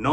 9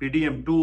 PDM2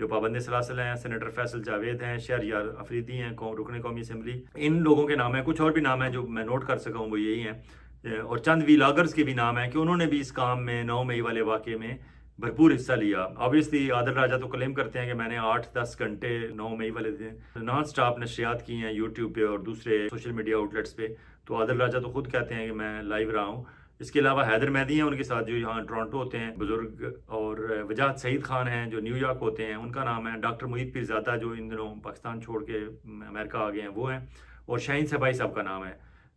جو پابند سلاسل ہیں، سینیٹر فیصل جاوید ہیں، شہریار افریدی ہیں رکن قومی اسمبلی، ان لوگوں کے نام ہیں. کچھ اور بھی نام ہیں جو میں نوٹ کر سکا ہوں وہ یہی ہیں، اور چند ویلاگرز کے بھی نام ہیں کہ انہوں نے بھی اس کام میں 9 مئی والے واقعے میں بھرپور حصہ لیا. آبویسلی عادل راجہ تو کلیم کرتے ہیں کہ میں نے 8-10 گھنٹے 9 مئی والے دن نان سٹاپ نشریات کی ہیں یوٹیوب پہ اور دوسرے سوشل میڈیا آؤٹلیٹس پہ. تو عادل راجہ تو خود کہتے ہیں کہ میں لائیو رہا ہوں. اس کے علاوہ حیدر مہدی ہیں ان کے ساتھ جو یہاں ٹورانٹو ہوتے ہیں بزرگ، اور وجاہت سعید خان ہیں جو نیو یارک ہوتے ہیں، ان کا نام ہے. ڈاکٹر محیط پیرزادہ جو ان دنوں پاکستان چھوڑ کے امریکہ آ گئے ہیں وہ ہیں. اور شاہین صبائی صاحب کا نام ہے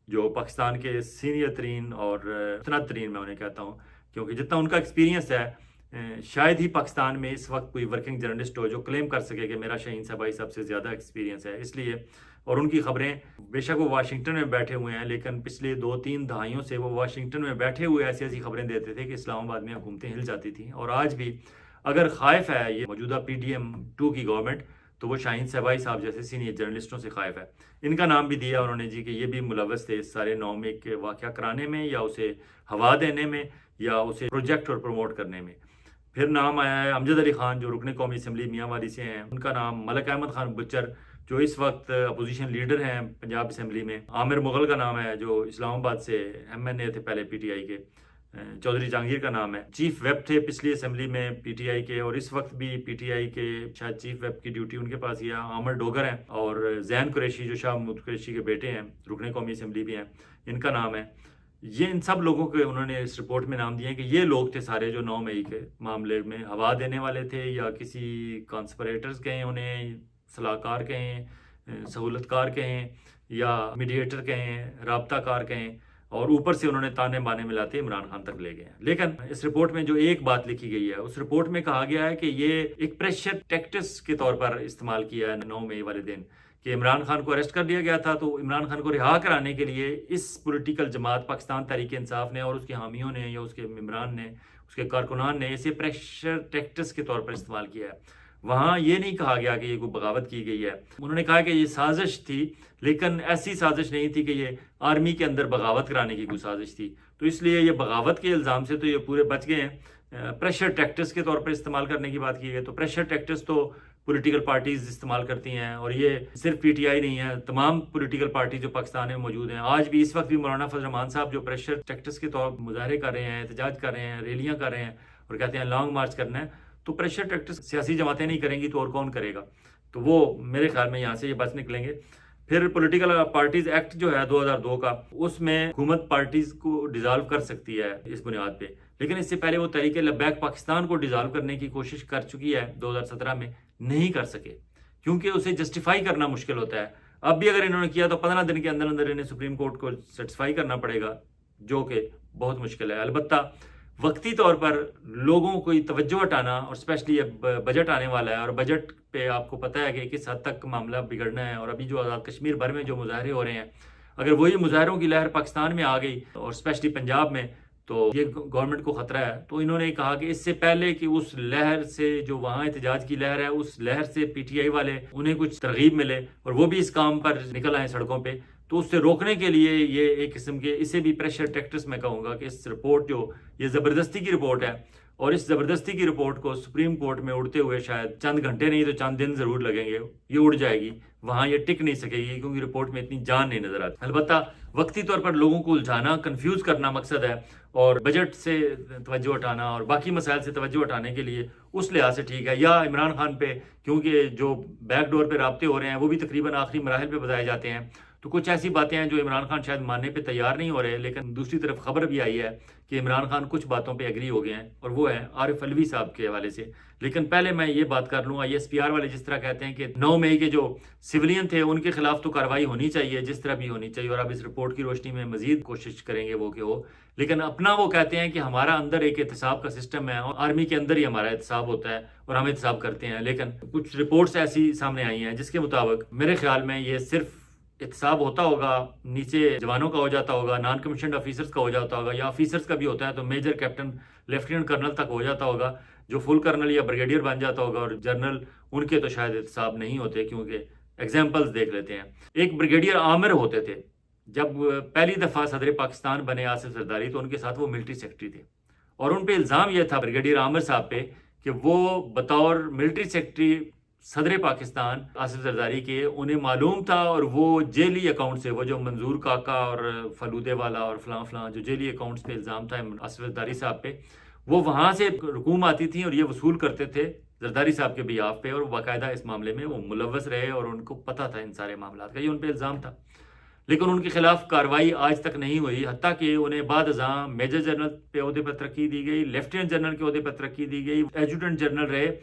جو پاکستان کے سینئر ترین اور مستند ترین میں انہیں کہتا ہوں، کیونکہ جتنا ان کا ایکسپیرینس ہے شاید ہی پاکستان میں اس وقت کوئی ورکنگ جرنلسٹ ہو جو کلیم کر سکے کہ میرا شاہین صبائی سب سے زیادہ ایکسپیرینس ہے. اس لیے اور ان کی خبریں بے شک وہ واشنگٹن میں بیٹھے ہوئے ہیں، لیکن پچھلے 2-3 دہائیوں سے وہ واشنگٹن میں بیٹھے ہوئے ایسی خبریں دیتے تھے کہ اسلام آباد میں حکومتیں ہل جاتی تھیں. اور آج بھی اگر خائف ہے یہ موجودہ PDM-2 کی گورنمنٹ تو وہ شاہین صبائی صاحب جیسے سینئر جرنلسٹوں سے خائف ہے. ان کا نام بھی دیا انہوں نے جی کہ یہ بھی ملوث تھے اس سارے 9 مئی کے واقعہ کرانے میں، یا اسے ہوا دینے میں، یا اسے پروجیکٹ اور پروموٹ کرنے میں. پھر نام آیا ہے امجد علی خان جو رکن قومی اسمبلی میاں والی سے ہیں. ان کا نام ملک احمد خان بچر جو اس وقت اپوزیشن لیڈر ہیں پنجاب اسمبلی میں. عامر مغل کا نام ہے جو اسلام آباد سے MNA تھے پہلے PTI کے. چودھری جہانگیر کا نام ہے، چیف ویب تھے پچھلی اسمبلی میں PTI کے، اور اس وقت بھی PTI کے شاید چیف ویب کی ڈیوٹی ان کے پاس ہی ہے. عامر ڈوگر ہیں، اور زین قریشی جو شاہ محمود قریشی کے بیٹے ہیں رکن قومی اسمبلی بھی ہیں، ان کا نام ہے. یہ ان سب لوگوں کے انہوں نے اس رپورٹ میں نام دیے ہیں کہ یہ لوگ تھے سارے جو 9 مئی کے معاملے میں ہوا دینے والے تھے، یا کسی کانسپریٹرز کہیں انہیں، صلاح کار کہیں، سہولت کار کہیں، یا میڈیٹر کہیں، رابطہ کار کہیں، اور اوپر سے انہوں نے تانے بانے ملاتے عمران خان تک لے گئے ہیں. لیکن اس رپورٹ میں جو ایک بات لکھی گئی ہے، اس رپورٹ میں کہا گیا ہے کہ یہ ایک پریشر ٹیکٹس کے طور پر استعمال کیا ہے 9 مئی والے دن، کہ عمران خان کو اریسٹ کر دیا گیا تھا. تو عمران خان کو رہا کرانے کے لیے اس پولیٹیکل جماعت پاکستان تحریک انصاف نے اور اس کے حامیوں نے یا اس کے ممبران نے، اس کے کارکنان نے اسے پریشر ٹیکٹس کے طور پر استعمال کیا ہے. وہاں یہ نہیں کہا گیا کہ یہ کوئی بغاوت کی گئی ہے. انہوں نے کہا کہ یہ سازش تھی، لیکن ایسی سازش نہیں تھی کہ یہ آرمی کے اندر بغاوت کرانے کی کوئی سازش تھی. تو اس لیے یہ بغاوت کے الزام سے تو یہ پورے بچ گئے ہیں. پریشر ٹیکٹس کے طور پر استعمال کرنے کی بات کی گئی، تو پریشر ٹیکٹس تو پولیٹیکل پارٹیز استعمال کرتی ہیں، اور یہ صرف PTI نہیں ہے، تمام پولیٹیکل پارٹی جو پاکستان میں موجود ہیں. آج بھی اس وقت بھی مولانا فضل الرحمان صاحب جو پریشر ٹیکٹس کے طور پر مظاہرے کر رہے ہیں، احتجاج کر رہے ہیں، ریلیاں کر رہے ہیں، اور کہتے ہیں لانگ مارچ کرنا ہے. تو پریشر ٹیکٹس سیاسی جماعتیں نہیں کریں گی تو اور کون کرے گا؟ تو وہ میرے خیال میں یہاں سے یہ بچ نکلیں گے. پھر پولیٹیکل پارٹیز ایکٹ جو ہے 2002 کا، اس میں حکومت پارٹیز کو ڈیزالو کر سکتی ہے اس بنیاد پہ، لیکن اس سے پہلے وہ تحریک لبیک پاکستان کو ڈیزالو کرنے کی کوشش کر چکی ہے 2017 میں، نہیں کر سکے کیونکہ اسے جسٹیفائی کرنا مشکل ہوتا ہے. اب بھی اگر انہوں نے کیا تو 15 دن کے اندر اندر انہیں سپریم کورٹ کو سیٹسفائی کرنا پڑے گا، جو کہ بہت مشکل ہے. البتہ وقتی طور پر لوگوں کو توجہ ہٹانا، اور اسپیشلی اب بجٹ آنے والا ہے، اور بجٹ پہ آپ کو پتہ ہے کہ کس حد تک معاملہ بگڑنا ہے. اور ابھی جو آزاد کشمیر بھر میں جو مظاہرے ہو رہے ہیں، اگر وہی مظاہروں کی لہر پاکستان میں آ گئی اور اسپیشلی پنجاب میں، تو یہ گورنمنٹ کو خطرہ ہے. تو انہوں نے کہا کہ اس سے پہلے کہ اس لہر سے جو وہاں احتجاج کی لہر ہے، اس لہر سے PTI والے انہیں کچھ ترغیب ملے اور وہ بھی اس کام پر نکل آئیں سڑکوں پہ، تو اس سے روکنے کے لیے یہ ایک قسم کے، اسے بھی پریشر ٹیکٹس میں کہوں گا کہ اس رپورٹ جو یہ زبردستی کی رپورٹ ہے، اور اس زبردستی کی رپورٹ کو سپریم کورٹ میں اڑتے ہوئے شاید چند گھنٹے نہیں تو چند دن ضرور لگیں گے. یہ اڑ جائے گی، وہاں یہ ٹک نہیں سکے گی کیونکہ رپورٹ میں اتنی جان نہیں نظر آتی. البتہ وقتی طور پر لوگوں کو الجھانا، کنفیوز کرنا مقصد ہے، اور بجٹ سے توجہ ہٹانا اور باقی مسائل سے توجہ ہٹانے کے لیے اس لحاظ سے ٹھیک ہے. یا عمران خان پہ کیونکہ جو بیک ڈور پہ رابطے ہو رہے ہیں وہ بھی تقریباً آخری مراحل پہ بتائے جاتے ہیں، تو کچھ ایسی باتیں ہیں جو عمران خان شاید ماننے پہ تیار نہیں ہو رہے. لیکن دوسری طرف خبر بھی آئی ہے کہ عمران خان کچھ باتوں پہ ایگری ہو گئے ہیں، اور وہ ہے عارف علوی صاحب کے حوالے سے. لیکن پہلے میں یہ بات کر لوں، ISPR والے جس طرح کہتے ہیں کہ 9 مئی کے جو سولین تھے ان کے خلاف تو کارروائی ہونی چاہیے، جس طرح بھی ہونی چاہیے، اور اب اس رپورٹ کی روشنی میں مزید کوشش کریں گے وہ کہ ہو. لیکن اپنا وہ کہتے ہیں کہ ہمارا اندر ایک احتساب کا سسٹم ہے، اور آرمی کے اندر ہی ہمارا احتساب ہوتا ہے اور ہم احتساب کرتے ہیں. لیکن کچھ رپورٹس ایسی سامنے آئی ہیں جس کے مطابق میرے خیال میں یہ صرف احتساب ہوتا ہوگا، نیچے جوانوں کا ہو جاتا ہوگا، نان کمیشنڈ آفیسرز کا ہو جاتا ہوگا، یا آفیسرز کا بھی ہوتا ہے تو میجر، کیپٹن، لیفٹیننٹ کرنل تک ہو جاتا ہوگا. جو فل کرنل یا بریگیڈیئر بن جاتا ہوگا اور جنرل، ان کے تو شاید احتساب نہیں ہوتے. کیونکہ ایگزامپلز دیکھ لیتے ہیں. ایک بریگیڈیئر عامر ہوتے تھے، جب پہلی دفعہ صدر پاکستان بنے آصف زرداری تو ان کے ساتھ وہ ملٹری سیکرٹری تھے، اور ان پہ الزام یہ تھا بریگیڈیئر عامر صاحب پہ کہ وہ بطور ملٹری سیکرٹری صدر پاکستان آصف زرداری کے انہیں معلوم تھا، اور وہ جیلی اکاؤنٹ سے، وہ جو منظور کاکا اور فلودے والا اور فلاں فلاں جو جیلی اکاؤنٹس پہ الزام تھا آصف زرداری صاحب پہ، وہ وہاں سے رقوم آتی تھیں اور یہ وصول کرتے تھے زرداری صاحب کے بیاف پہ، اور باقاعدہ اس معاملے میں وہ ملوث رہے اور ان کو پتہ تھا ان سارے معاملات کا، یہ ان پہ الزام تھا، لیکن ان کے خلاف کارروائی آج تک نہیں ہوئی، حتیٰ کہ انہیں بعد ازاں میجر جنرل پہ عہدے پر ترقی دی گئی، لیفٹیننٹ جنرل کے عہدے پر ترقی دی گئی، ایڈجوٹنٹ جنرل رہے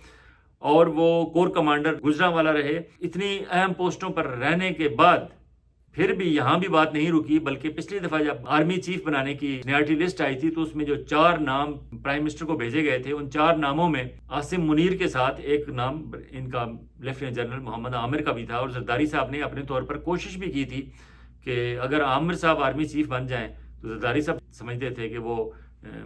اور وہ کور کمانڈر گجرانوالا رہے۔ اتنی اہم پوسٹوں پر رہنے کے بعد پھر بھی یہاں بھی بات نہیں رکی، بلکہ پچھلی دفعہ جب آرمی چیف بنانے کی سینیارٹی لسٹ آئی تھی تو اس میں جو 4 نام پرائم منسٹر کو بھیجے گئے تھے، ان 4 ناموں میں عاصم منیر کے ساتھ ایک نام ان کا لیفٹیننٹ جنرل محمد عامر کا بھی تھا، اور زرداری صاحب نے اپنے طور پر کوشش بھی کی تھی کہ اگر عامر صاحب آرمی چیف بن جائیں تو زرداری صاحب سمجھتے تھے کہ وہ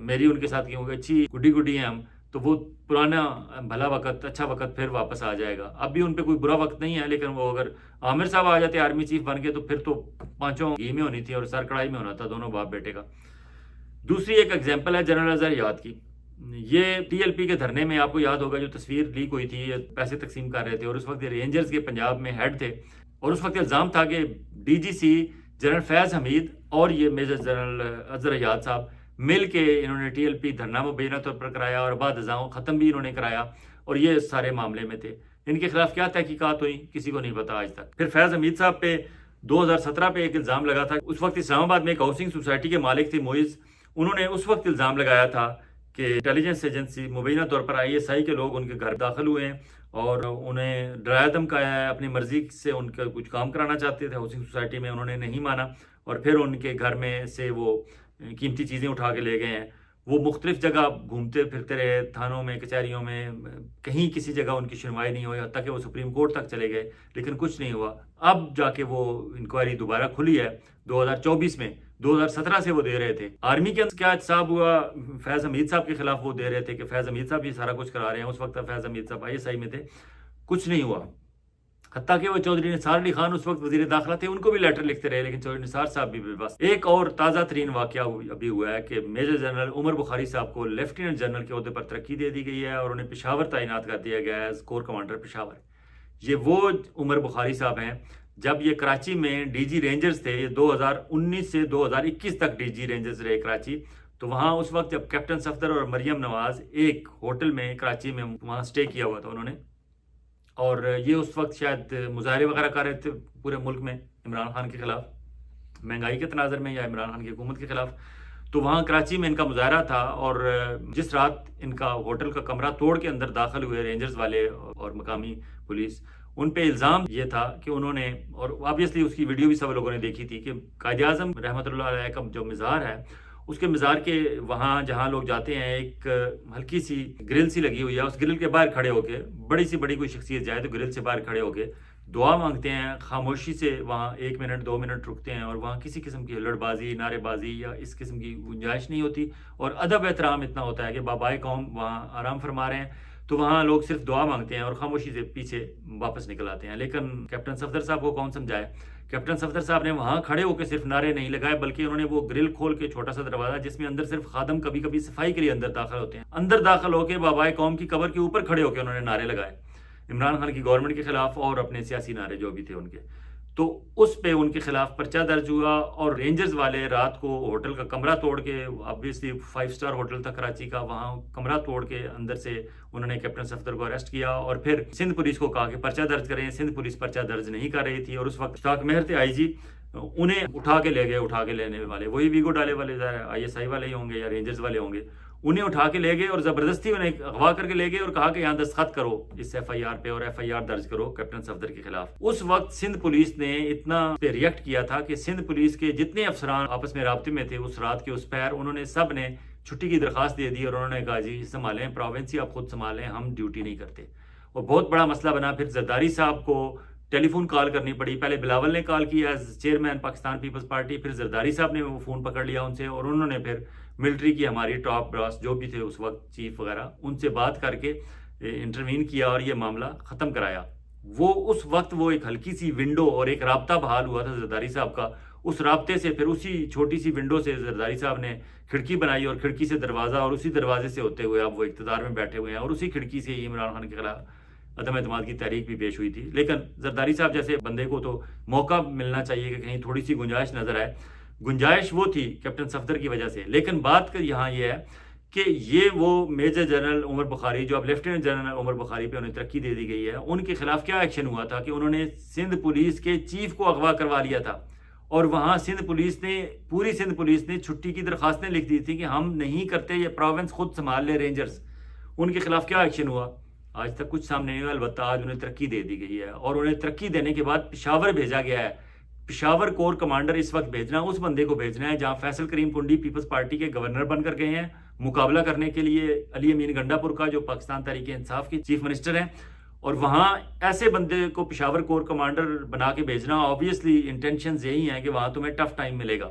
میری ان کے ساتھ کیونکہ اچھی گڈی ہیں ہم، تو وہ پرانا بھلا وقت، اچھا وقت پھر واپس آ جائے گا۔ اب بھی ان پہ کوئی برا وقت نہیں ہے، لیکن وہ اگر عامر صاحب آ جاتے آرمی چیف بن کے تو پھر تو پانچوں گھی میں ہونی تھی اور سر کڑائی میں ہونا تھا دونوں باپ بیٹے کا۔ دوسری ایک ایگزامپل ہے جنرل اظہر یاد کی۔ یہ ٹی ایل پی کے دھرنے میں آپ کو یاد ہوگا جو تصویر لیک ہوئی تھی، یہ پیسے تقسیم کر رہے تھے اور اس وقت یہ رینجرز کے پنجاب میں ہیڈ تھے، اور اس وقت الزام تھا کہ ڈی جی سی جنرل فیض حمید اور یہ میجر جنرل اظہر یاد صاحب مل کے انہوں نے ٹی ایل پی دھرنا مبینہ طور پر کرایا اور بعد ازاں ختم بھی انہوں نے کرایا، اور یہ سارے معاملے میں تھے۔ ان کے خلاف کیا تحقیقات ہوئی کسی کو نہیں پتا آج تک۔ پھر فیض حمید صاحب پہ 2017 پہ ایک الزام لگا تھا، اس وقت اسلام آباد میں ایک ہاؤسنگ سوسائٹی کے مالک تھے معیز، انہوں نے اس وقت الزام لگایا تھا کہ انٹیلیجنس ایجنسی مبینہ طور پر ISI کے لوگ ان کے گھر داخل ہوئے ہیں اور انہیں ڈرایا دھمکایا ہے، اپنی مرضی سے ان کا کچھ کام کرانا چاہتے تھے ہاؤسنگ سوسائٹی میں، انہوں نے نہیں مانا اور پھر ان کے گھر میں سے وہ قیمتی چیزیں اٹھا کے لے گئے ہیں۔ وہ مختلف جگہ گھومتے پھرتے رہے، تھانوں میں، کچہریوں میں، کہیں کسی جگہ ان کی سنوائی نہیں ہوئی، حتیٰ کہ وہ سپریم کورٹ تک چلے گئے لیکن کچھ نہیں ہوا۔ اب جا کے وہ انکوائری دوبارہ کھلی ہے 2024 میں، 2017 سے وہ دے رہے تھے۔ آرمی کے کیا احتساب ہوا فیض حمید صاحب کے خلاف، وہ دے رہے تھے کہ فیض حمید صاحب یہ سارا کچھ کرا رہے ہیں، اس وقت فیض حمید صاحب ISI میں تھے، کچھ نہیں ہوا۔ حتیٰ کہ وہ چودھری نثار علی خان اس وقت وزیر داخلہ تھے، ان کو بھی لیٹر لکھتے رہے لیکن چودھری نثار صاحب بھی بس۔ ایک اور تازہ ترین واقعہ ابھی ہوا ہے کہ میجر جنرل عمر بخاری صاحب کو لیفٹیننٹ جنرل کے عہدے پر ترقی دے دی گئی ہے اور انہیں پشاور تعینات کر دیا گیا ہے ایز کور کمانڈر پشاور۔ یہ وہ عمر بخاری صاحب ہیں جب یہ کراچی میں ڈی جی رینجرز تھے، یہ 2019 سے 2021 تک ڈی جی رینجرز رہے کراچی، تو وہاں اس وقت جب کیپٹن صفدر اور مریم نواز ایک ہوٹل میں کراچی میں وہاں سٹے کیا ہوا تھا انہوں نے، اور یہ اس وقت شاید مظاہرے وغیرہ کر رہے تھے پورے ملک میں عمران خان کے خلاف، مہنگائی کے تناظر میں یا عمران خان کی حکومت کے خلاف، تو وہاں کراچی میں ان کا مظاہرہ تھا اور جس رات ان کا ہوٹل کا کمرہ توڑ کے اندر داخل ہوئے رینجرز والے اور مقامی پولیس، ان پہ الزام یہ تھا کہ انہوں نے، اور آبویسلی اس کی ویڈیو بھی سب لوگوں نے دیکھی تھی، کہ قائد اعظم رحمۃ اللہ علیہ کا جو مزار ہے اس کے مزار کے وہاں جہاں لوگ جاتے ہیں ایک ہلکی سی گرل سی لگی ہوئی ہے، اس گرل کے باہر کھڑے ہو کے، بڑی سی بڑی کوئی شخصیت جائے تو گرل سے باہر کھڑے ہو کے دعا مانگتے ہیں، خاموشی سے وہاں 1 منٹ 2 منٹ رکتے ہیں اور وہاں کسی قسم کی ہلڑ بازی، نعرے بازی یا اس قسم کی گنجائش نہیں ہوتی، اور ادب احترام اتنا ہوتا ہے کہ بابائے قوم وہاں آرام فرما رہے ہیں تو وہاں لوگ صرف دعا مانگتے ہیں اور خاموشی سے پیچھے واپس نکل آتے ہیں۔ لیکن کیپٹن صفدر صاحب کو کون سمجھائے؟ کیپٹن صفدر صاحب نے وہاں کھڑے ہو کے صرف نعرے نہیں لگائے بلکہ انہوں نے وہ گرل کھول کے چھوٹا سا دروازہ جس میں اندر صرف خادم کبھی کبھی صفائی کے لیے اندر داخل ہوتے ہیں، اندر داخل ہو کے بابائے قوم کی قبر کے اوپر کھڑے ہو کے انہوں نے نعرے لگائے عمران خان کی گورنمنٹ کے خلاف اور اپنے سیاسی نعرے جو بھی تھے ان کے، تو اس پہ ان کے خلاف پرچہ درج ہوا اور رینجرز والے رات کو ہوٹل کا کمرہ توڑ کے، آبویسلی 5 اسٹار ہوٹل تھا کراچی کا، وہاں کمرہ توڑ کے اندر سے انہوں نے کیپٹن صفدر کو اریسٹ کیا اور پھر سندھ پولیس کو کہا کہ پرچہ درج کریں، سندھ پولیس پرچہ درج نہیں کر رہی تھی اور اس وقت اشتاق مہر تھے IG، انہیں اٹھا کے لے گئے، اٹھا کے لینے والے وہی ویگو ڈالے والے ISI والے ہی ہوں گے یا رینجرز والے ہوں گے، انہیں اٹھا کے لے گئے اور زبردستی انہیں اغوا کر کے لے گئے اور کہا کہ یہاں دستخط کرو اس FIR پہ اور FIR درج کرو کیپٹن صفدر کے خلاف۔ اس وقت سندھ پولیس نے اتنا پہ ریئیکٹ کیا تھا کہ سندھ پولیس کے جتنے افسران آپس میں رابطے میں تھے اس رات کے اس پیر، انہوں نے سب نے چھٹی کی درخواست دے دی اور انہوں نے کہا جی سنبھالیں، پروونسی آپ خود سنبھالیں، ہم ڈیوٹی نہیں کرتے۔ اور بہت بڑا مسئلہ بنا، پھر زرداری صاحب کو ٹیلی فون کال کرنی پڑی، پہلے بلاول نے کال کیا ایز چیئرمین پاکستان پیپلز پارٹی، پھر زرداری صاحب نے وہ فون پکڑ لیا ان سے اور انہوں نے پھر ملٹری کی ہماری ٹاپ براس جو بھی تھے اس وقت چیف وغیرہ ان سے بات کر کے انٹروین کیا اور یہ معاملہ ختم کرایا۔ وہ اس وقت وہ ایک ہلکی سی ونڈو اور ایک رابطہ بحال ہوا تھا زرداری صاحب کا، اس رابطے سے پھر اسی چھوٹی سی ونڈو سے زرداری صاحب نے کھڑکی بنائی اور کھڑکی سے دروازہ اور اسی دروازے سے ہوتے ہوئے اب وہ اقتدار میں بیٹھے ہوئے ہیں اور اسی کھڑکی سے ہی عمران خان کے خلاف عدم اعتماد کی تحریک بھی پیش ہوئی تھی. لیکن زرداری صاحب جیسے بندے کو تو موقع ملنا چاہیے کہ کہیں تھوڑی سی گنجائش نظر آئے. گنجائش وہ تھی کیپٹن صفدر کی وجہ سے. لیکن بات یہاں یہ ہے کہ یہ وہ میجر جنرل عمر بخاری جو اب لیفٹیننٹ جنرل عمر بخاری پہ انہیں ترقی دے دی گئی ہے, ان کے خلاف کیا ایکشن ہوا تھا کہ انہوں نے سندھ پولیس کے چیف کو اغوا کروا لیا تھا اور وہاں پوری سندھ پولیس نے چھٹی کی درخواستیں لکھ دی تھی کہ ہم نہیں کرتے, یہ پروونس خود سنبھال لے رینجرز. ان کے خلاف کیا ایکشن ہوا آج تک کچھ سامنے نہیں ہوا. البتہ آج انہیں ترقی دے دی گئی ہے اور انہیں ترقی دینے کے بعد پشاور بھیجا گیا ہے. پشاور کور کمانڈر اس وقت بھیجنا اس بندے کو بھیجنا ہے جہاں فیصل کریم کنڈی پیپلز پارٹی کے گورنر بن کر گئے ہیں مقابلہ کرنے کے لیے علی امین گنڈا پور کا جو پاکستان تحریک انصاف کے چیف منسٹر ہیں. اور وہاں ایسے بندے کو پشاور کور کمانڈر بنا کے بھیجنا آبویسلی انٹینشنز یہی ہیں کہ وہاں تمہیں ٹف ٹائم ملے گا.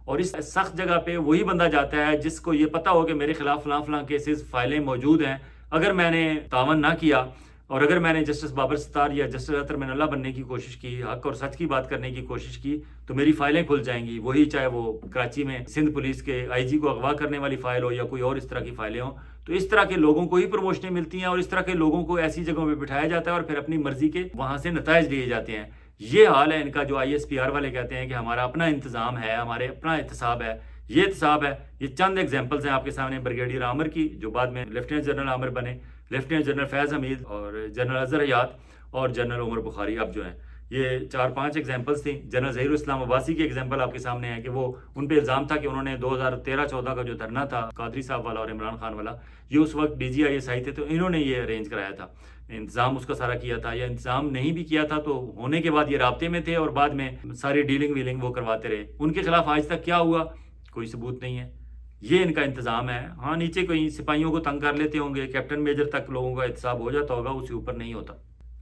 اور اس سخت جگہ پہ وہی بندہ جاتا ہے جس کو یہ پتا ہو کہ میرے خلاف فلاں کیسز فائلیں موجود ہیں, اگر میں نے تعاون نہ کیا اور اگر میں نے جسٹس بابر ستار یا جسٹس اطہر من اللہ بننے کی کوشش کی, حق اور سچ کی بات کرنے کی کوشش کی, تو میری فائلیں کھل جائیں گی. وہی چاہے وہ کراچی میں سندھ پولیس کے آئی جی کو اغوا کرنے والی فائل ہو یا کوئی اور اس طرح کی فائلیں ہوں. تو اس طرح کے لوگوں کو ہی پروموشنیں ملتی ہیں اور اس طرح کے لوگوں کو ایسی جگہوں پہ بٹھایا جاتا ہے اور پھر اپنی مرضی کے وہاں سے نتائج لیے جاتے ہیں. یہ حال ہے ان کا جو ISPR والے کہتے ہیں کہ ہمارا اپنا انتظام ہے, ہمارے اپنا احتساب ہے. یہ احتساب ہے. یہ چند ایگزامپلز ہیں آپ کے سامنے بریگیڈیئر عامر کی جو بعد میں لیفٹیننٹ جنرل عامر بنے, لیفٹیننٹ جنرل فیض حمید اور جنرل اظہر حیات اور جنرل عمر بخاری اب جو ہیں. یہ 4-5 ایگزامپلز تھیں. جنرل ظہیر الاسلام عباسی کی ایگزامپل آپ کے سامنے ہے کہ وہ ان پہ الزام تھا کہ انہوں نے 2013-14 کا جو دھرنا تھا قادری صاحب والا اور عمران خان والا, یہ اس وقت DGISI تھے تو انہوں نے یہ ارینج کرایا تھا, انتظام اس کا سارا کیا تھا. یا انتظام نہیں بھی کیا تھا تو ہونے کے بعد یہ رابطے میں تھے اور بعد میں ساری ڈیلنگ ویلنگ وہ کرواتے رہے. ان کے خلاف آج تک کیا ہوا کوئی ثبوت نہیں ہے. یہ ان کا انتظام ہے. ہاں نیچے کوئی سپاہیوں کو تنگ کر لیتے ہوں گے, کیپٹن میجر تک لوگوں کا احتساب ہو جاتا ہوگا, اس کے اوپر نہیں ہوتا.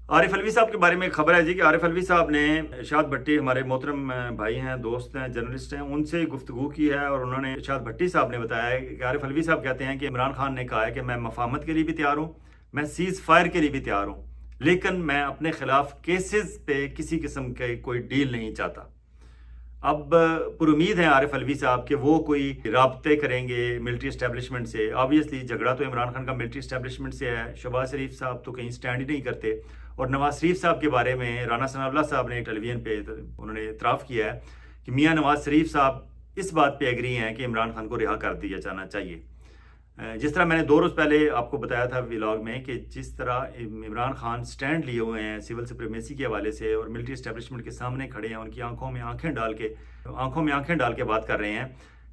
عارف علوی صاحب کے بارے میں ایک خبر ہے جی کہ عارف علوی صاحب نے ارشاد بھٹی, ہمارے محترم بھائی ہیں, دوست ہیں, جرنلسٹ ہیں, ان سے گفتگو کی ہے اور انہوں نے ارشاد بھٹی صاحب نے بتایا ہے کہ عارف علوی صاحب کہتے ہیں کہ عمران خان نے کہا ہے کہ میں مفاہمت کے لیے بھی تیار ہوں, میں سیز فائر کے لیے بھی تیار ہوں, لیکن میں اپنے خلاف کیسز پہ کسی قسم کے کوئی ڈیل نہیں چاہتا. اب پر امید ہے عارف علوی صاحب کہ وہ کوئی رابطے کریں گے ملٹری اسٹیبلشمنٹ سے. آبویسلی جھگڑا تو عمران خان کا ملٹری اسٹیبلشمنٹ سے ہے. شہباز شریف صاحب تو کہیں سٹینڈ ہی نہیں کرتے. اور نواز شریف صاحب کے بارے میں رانا ثناء اللہ صاحب نے ٹیلی ویژن پہ انہوں نے اعتراف کیا ہے کہ میاں نواز شریف صاحب اس بات پہ ایگری ہیں کہ عمران خان کو رہا کر دیا جانا چاہیے. جس طرح میں نے 2 روز پہلے آپ کو بتایا تھا ولاگ میں کہ جس طرح عمران خان سٹینڈ لیے ہوئے ہیں سول سپریمیسی کے حوالے سے اور ملٹری اسٹیبلشمنٹ کے سامنے کھڑے ہیں, ان کی آنکھوں میں آنکھیں ڈال کے بات کر رہے ہیں,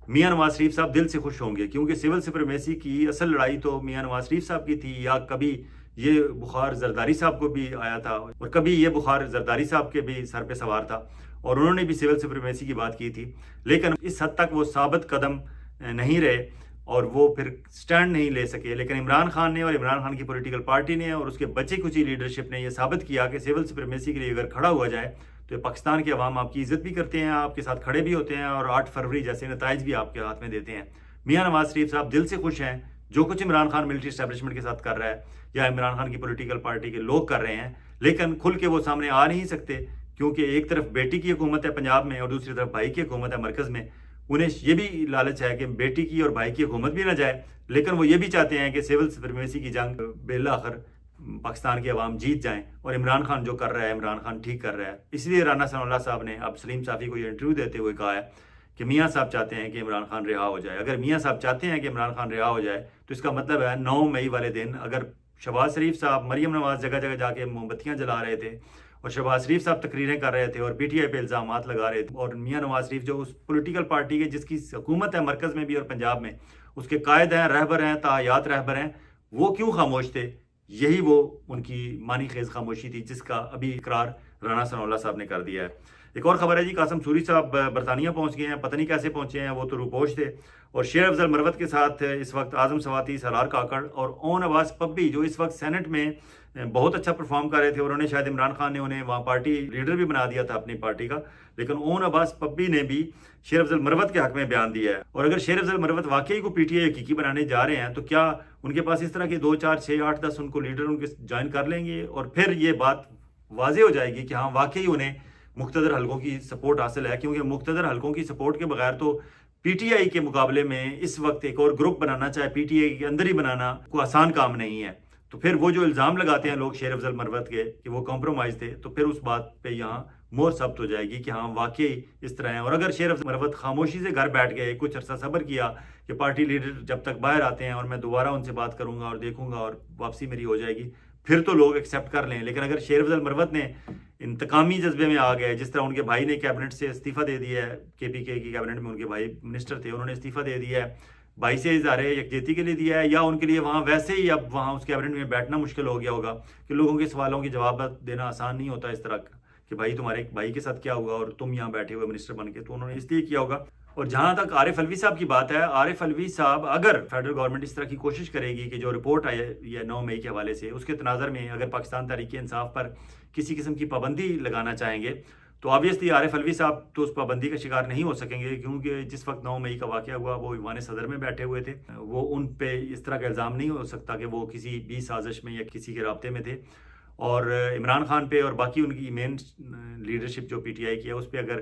میاں نواز شریف صاحب دل سے خوش ہوں گے کیونکہ سول سپریمیسی کی اصل لڑائی تو میاں نواز شریف صاحب کی تھی, یا کبھی یہ بخار زرداری صاحب کو بھی آیا تھا اور کبھی یہ بخار زرداری صاحب کے بھی سر پہ سوار تھا اور انہوں نے بھی سول سپریمیسی کی بات کی تھی. لیکن اس حد تک وہ ثابت قدم نہیں رہے اور وہ پھر سٹینڈ نہیں لے سکے. لیکن عمران خان نے اور عمران خان کی پولیٹیکل پارٹی نے اور اس کے بچی کچی لیڈرشپ نے یہ ثابت کیا کہ سول سپریمیسی کے لیے اگر کھڑا ہوا جائے تو پاکستان کے عوام آپ کی عزت بھی کرتے ہیں, آپ کے ساتھ کھڑے بھی ہوتے ہیں اور 8 فروری جیسے نتائج بھی آپ کے ہاتھ میں دیتے ہیں. میاں نواز شریف صاحب دل سے خوش ہیں جو کچھ عمران خان ملٹری اسٹیبلشمنٹ کے ساتھ کر رہا ہے یا عمران خان کی پولیٹیکل پارٹی کے لوگ کر رہے ہیں, لیکن کھل کے وہ سامنے آ نہیں سکتے کیونکہ ایک طرف بیٹی کی حکومت ہے پنجاب میں اور دوسری طرف بھائی کی حکومت ہے مرکز میں. انہیں یہ بھی لالچ ہے کہ بیٹی کی اور بھائی کی حکومت بھی نہ جائے, لیکن وہ یہ بھی چاہتے ہیں کہ سول سپریمیسی کی جنگ بالآخر پاکستان کے عوام جیت جائیں اور عمران خان جو کر رہا ہے عمران خان ٹھیک کر رہا ہے. اس لیے رانا ثناء اللہ صاحب نے اب سلیم صافی کو یہ انٹرویو دیتے ہوئے کہا ہے کہ میاں صاحب چاہتے ہیں کہ عمران خان رہا ہو جائے. اگر میاں صاحب چاہتے ہیں کہ عمران خان رہا ہو جائے تو اس کا مطلب ہے 9 مئی والے دن اگر شہباز شریف صاحب مریم نواز جگہ جگہ جا کے موم بتیاں جلا رہے تھے اور شہباز شریف صاحب تقریریں کر رہے تھے اور PTI پہ الزامات لگا رہے تھے اور میاں نواز شریف جو اس پولیٹیکل پارٹی کے جس کی حکومت ہے مرکز میں بھی اور پنجاب میں اس کے قائد ہیں, رہبر ہیں, تاحیات رہبر ہیں, وہ کیوں خاموش تھے؟ یہی وہ ان کی معنی خیز خاموشی تھی جس کا ابھی اقرار رانا ثناء اللہ صاحب نے کر دیا ہے. ایک اور خبر ہے جی, قاسم سوری صاحب برطانیہ پہنچ گئے ہیں, پتہ نہیں کیسے پہنچے ہیں, وہ تو روپوش تھے. اور شیر افضل مروت کے ساتھ اس وقت اعظم سواتی, سالار کاکڑ اور اون عباس پبی جو اس وقت سینٹ میں بہت اچھا پرفارم کر رہے تھے, انہوں نے شاید عمران خان نے انہیں وہاں پارٹی لیڈر بھی بنا دیا تھا اپنی پارٹی کا, لیکن اون عباس پبی نے بھی شیر افضل مروت کے حق میں بیان دیا ہے. اور اگر شیر افضل مروت واقعی کو PTI حقیقی بنانے جا رہے ہیں تو کیا ان کے پاس اس طرح کے 2 4 6 8 10 ان کو لیڈر ان کے جوائن کر لیں گے اور پھر یہ بات واضح ہو جائے گی کہ ہاں واقعی انہیں مقتدر حلقوں کی سپورٹ حاصل ہے، کیونکہ مقتدر حلقوں کی سپورٹ کے بغیر تو پی ٹی آئی کے مقابلے میں اس وقت ایک اور گروپ بنانا چاہے پی ٹی آئی کے اندر ہی بنانا کوئی آسان کام نہیں ہے. تو پھر وہ جو الزام لگاتے ہیں لوگ شیر افضل مروت کے کہ وہ کمپرومائز تھے، تو پھر اس بات پہ یہاں مور ثابت ہو جائے گی کہ ہاں واقعی اس طرح ہیں. اور اگر شیر افضل مروت خاموشی سے گھر بیٹھ گئے، کچھ عرصہ صبر کیا کہ پارٹی لیڈر جب تک باہر آتے ہیں اور میں دوبارہ ان سے بات کروں گا اور دیکھوں گا اور واپسی میری ہو جائے گی، پھر تو لوگ ایکسیپٹ کر لیں. لیکن اگر شیر افضل مروت نے انتقامی جذبے میں آ گئے، جس طرح ان کے بھائی نے کیبنٹ سے استعفیٰ دے دیا ہے، کے پی کے کی کیبنٹ میں ان کے بھائی منسٹر تھے، انہوں نے استعفیٰ دے دیا ہے، بھائی سے اظہار یکجہتی کے لیے دیا ہے، یا ان کے لیے وہاں ویسے ہی اب وہاں اس کیبنٹ میں بیٹھنا مشکل ہو گیا ہوگا کہ لوگوں کے سوالوں کے جواب دینا آسان نہیں ہوتا اس طرح کہ بھائی تمہارے بھائی کے ساتھ کیا ہوا اور تم یہاں بیٹھے ہوئے منسٹر بن کے. تو انہوں نے اس لیے کیا ہوگا. اور جہاں تک عارف علوی صاحب کی بات ہے، عارف علوی صاحب اگر فیڈرل گورنمنٹ اس طرح کی کوشش کرے گی کہ جو رپورٹ آئی ہے 9 مئی کے حوالے سے، اس کے تناظر میں اگر پاکستان تحریک انصاف پر کسی قسم کی پابندی لگانا چاہیں گے، تو آبویسلی عارف علوی صاحب تو اس پابندی کا شکار نہیں ہو سکیں گے، کیونکہ جس وقت 9 مئی کا واقعہ ہوا وہ ایوان صدر میں بیٹھے ہوئے تھے. وہ ان پہ اس طرح کا الزام نہیں ہو سکتا کہ وہ کسی بھی سازش میں یا کسی کے رابطے میں تھے. اور عمران خان پہ اور باقی ان کی مین لیڈرشپ جو پی ٹی آئی کی ہے اس پہ اگر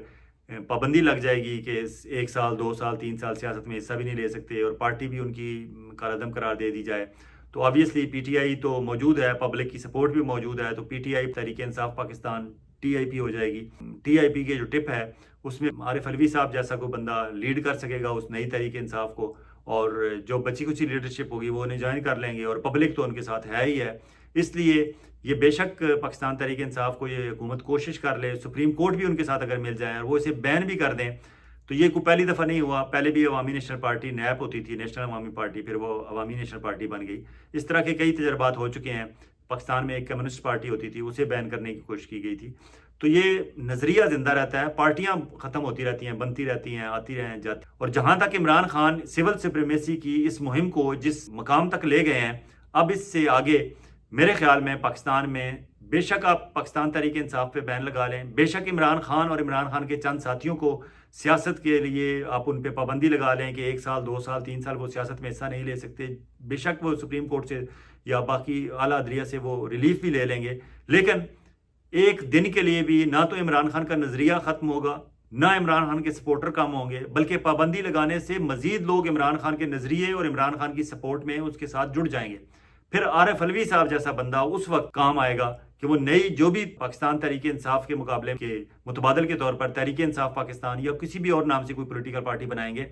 پابندی لگ جائے گی کہ 1 سال 2 سال 3 سال سیاست میں حصہ بھی نہیں لے سکتے اور پارٹی بھی ان کی کالعدم قرار دے دی جائے، تو آبویسلی پی ٹی آئی تو موجود ہے، پبلک کی سپورٹ بھی موجود ہے، تو P T I Tehreek Insaf Pakistan T I پی ہو جائے گی. ٹی آئی پی کے جو ٹپ ہے اس میں عارف علوی صاحب جیسا کوئی بندہ لیڈ کر سکے گا اس نئی تحریک انصاف کو، اور جو بچی کچی لیڈرشپ ہوگی وہ انہیں جوائن کر لیں گے، اور پبلک تو ان کے ساتھ ہے ہی ہے. اس لیے یہ بے شک پاکستان تحریک انصاف کو یہ حکومت کوشش کر لے، سپریم کورٹ بھی ان کے ساتھ اگر مل جائے اور وہ اسے بین بھی کر دیں، تو یہ کوئی پہلی دفعہ نہیں ہوا. پہلے بھی عوامی نیشنل پارٹی نیپ ہوتی تھی، نیشنل عوامی پارٹی، پھر وہ عوامی نیشنل پارٹی بن گئی. اس طرح کے کئی تجربات ہو چکے ہیں. پاکستان میں ایک کمیونسٹ پارٹی ہوتی تھی، اسے بین کرنے کی کوشش کی گئی تھی. تو یہ نظریہ زندہ رہتا ہے، پارٹیاں ختم ہوتی رہتی ہیں، بنتی رہتی ہیں، آتی رہیں جاتی. اور جہاں تک عمران خان سول سپریمیسی کی اس مہم کو جس مقام تک لے گئے ہیں، اب اس سے آگے میرے خیال میں پاکستان میں بے شک آپ پاکستان تحریک انصاف پہ بین لگا لیں، بے شک عمران خان اور عمران خان کے چند ساتھیوں کو سیاست کے لیے آپ ان پہ پابندی لگا لیں کہ 1 سال 2 سال 3 سال وہ سیاست میں حصہ نہیں لے سکتے، بے شک وہ سپریم کورٹ سے یا باقی اعلیٰ عدلیہ سے وہ ریلیف بھی لے لیں گے. لیکن ایک دن کے لیے بھی نہ تو عمران خان کا نظریہ ختم ہوگا، نہ عمران خان کے سپورٹر کم ہوں گے، بلکہ پابندی لگانے سے مزید لوگ عمران خان کے نظریے اور عمران خان کی سپورٹ میں اس کے ساتھ جڑ جائیں گے. پھر عارف علوی صاحب جیسا بندہ اس وقت کام آئے گا کہ وہ نئی جو بھی پاکستان تحریک انصاف کے مقابلے کے متبادل کے طور پر تحریک انصاف پاکستان یا کسی بھی اور نام سے کوئی پولیٹیکل پارٹی بنائیں گے،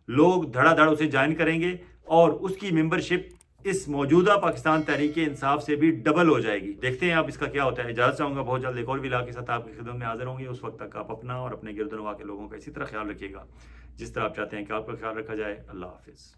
لوگ دھڑا دھڑ اسے جوائن کریں گے اور اس کی ممبرشپ اس موجودہ پاکستان تحریک انصاف سے بھی ڈبل ہو جائے گی. دیکھتے ہیں اب اس کا کیا ہوتا ہے. اجازت چاہوں گا، بہت جلد ایک اور ویلاگ کے ساتھ آپ کی خدمت میں حاضر ہوں گے. اس وقت تک آپ اپنا اور اپنے گرد و نواح کے لوگوں کا اسی طرح خیال رکھیے گا جس طرح آپ چاہتے ہیں کہ آپ کا خیال رکھا جائے. اللہ حافظ.